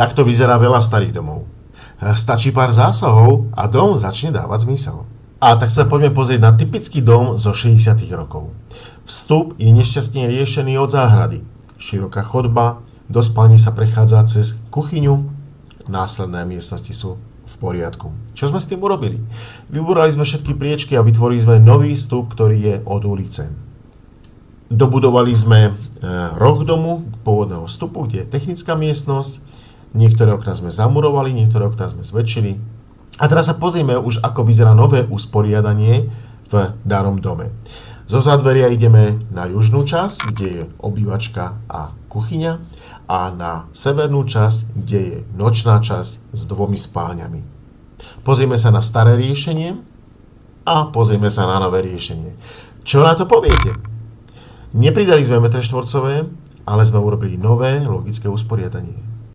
Takto vyzerá veľa starých domov. Stačí pár zásahov a dom začne dávať zmysel. A tak sa poďme pozrieť na typický dom zo 60. rokov. Vstup je nešťastne riešený od záhrady. Široká chodba, do spálni sa prechádza cez kuchyňu, následné miestnosti sú v poriadku. Čo sme s tým urobili? Vybúrali sme všetky priečky a vytvorili sme nový vstup, ktorý je od ulice. Dobudovali sme roh domu pôvodného vstupu, kde je technická miestnosť. Niektoré okná sme zamurovali, niektoré okná sme zväčšili. A teraz sa pozrieme už, ako vyzerá nové usporiadanie v danom dome. Zo zádveria ideme na južnú časť, kde je obývačka a kuchyňa, a na severnú časť, kde je nočná časť s 2 spálňami. Pozrieme sa na staré riešenie a pozrieme sa na nové riešenie. Čo na to poviete? Nepridali sme metre štvorcové, ale sme urobili nové logické usporiadanie.